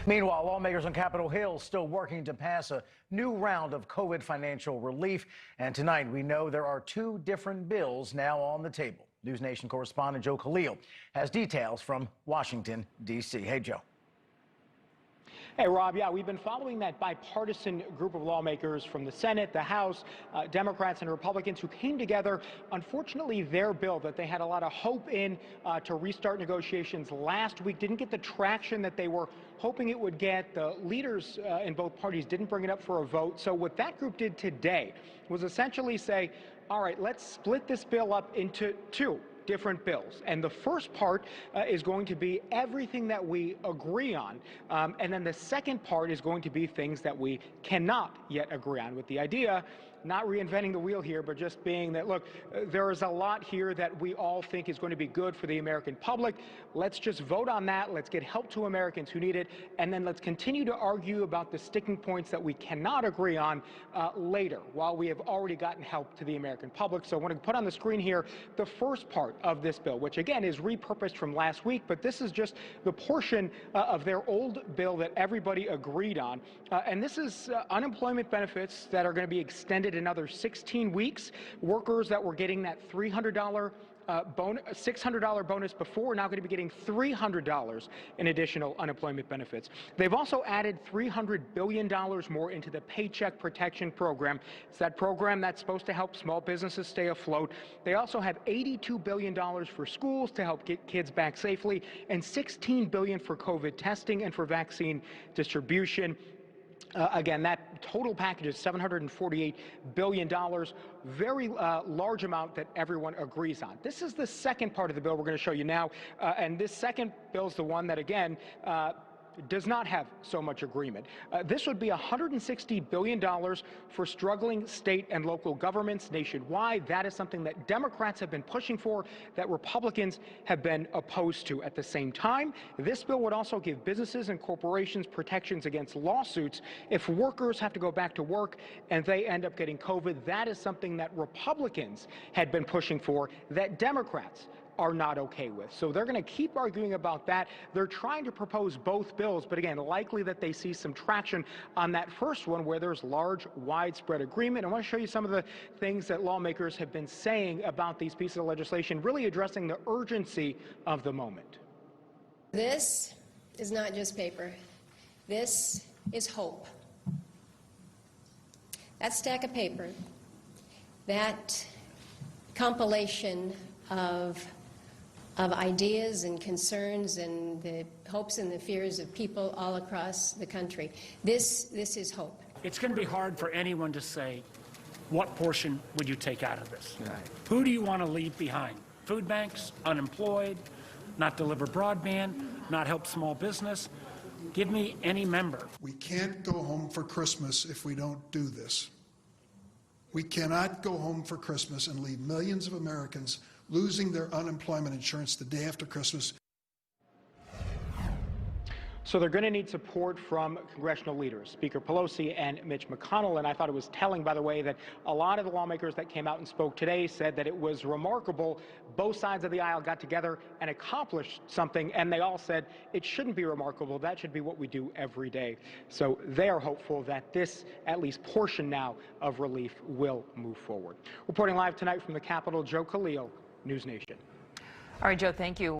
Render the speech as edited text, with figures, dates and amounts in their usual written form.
Meanwhile, lawmakers on Capitol Hill still working to pass a new round of COVID financial relief. And tonight, we know there are two different bills now on the table. News Nation correspondent Joe Khalil has details from Washington, D.C. Hey, Joe. Hey, Rob. Yeah, we've been following that bipartisan group of lawmakers from the Senate, the House, Democrats and Republicans who came together. Unfortunately, their bill that they had a lot of hope in to restart negotiations last week didn't get the traction that they were hoping it would get. The leaders in both parties didn't bring it up for a vote. So what that group did today was essentially say, all right, let's split this bill up into two different bills. And the first part is going to be everything that we agree on. And then the second part is going to be things that we cannot yet agree on, with the idea, not reinventing the wheel here, but just being that, look, there is a lot here that we all think is going to be good for the American public. Let's just vote on that. Let's get help to Americans who need it. And then let's continue to argue about the sticking points that we cannot agree on later, while we have already gotten help to the American public. So I want to put on the screen here the first part of this bill, which again is repurposed from last week, but this is just the portion of their old bill that everybody agreed on. And this is unemployment benefits that are going to be extended another 16 weeks. Workers that were getting that $600 bonus before are now going to be getting $300 in additional unemployment benefits. They've also added $300 billion more into the Paycheck Protection Program. It's that program that's supposed to help small businesses stay afloat. They also have $82 billion for schools to help get kids back safely, and $16 billion for COVID testing and for vaccine distribution. Again, that total package is $748 billion, very large amount that everyone agrees on. This is the second part of the bill we're going to show you now, and this second bill is the one that, again, does not have so much agreement. This would be $160 billion for struggling state and local governments nationwide. That is something that Democrats have been pushing for, that Republicans have been opposed to. At the same time, this bill would also give businesses and corporations protections against lawsuits if workers have to go back to work and they end up getting COVID. That is something that Republicans had been pushing for, that Democrats are not okay with. So they're going to keep arguing about that. They're trying to propose both bills, but again, likely that they see some traction on that first one where there's large, widespread agreement. I want to show you some of the things that lawmakers have been saying about these pieces of legislation, really addressing the urgency of the moment. This is not just paper. This is hope. That stack of paper, that compilation of ideas and concerns and the hopes and the fears of people all across the country. This is hope. It's going to be hard for anyone to say, what portion would you take out of this? Right. Who do you want to leave behind? Food banks, unemployed, not deliver broadband, not help small business? Give me any member. We can't go home for Christmas if we don't do this. We cannot go home for Christmas and leave millions of Americans losing their unemployment insurance the day after Christmas. So they're going to need support from congressional leaders, Speaker Pelosi and Mitch McConnell. And I thought it was telling, by the way, that a lot of the lawmakers that came out and spoke today said that it was remarkable. Both sides of the aisle got together and accomplished something, and they all said it shouldn't be remarkable. That should be what we do every day. So they are hopeful that this, at least portion now, of relief will move forward. Reporting live tonight from the Capitol, Joe Khalil, News Nation. All right, Joe, thank you.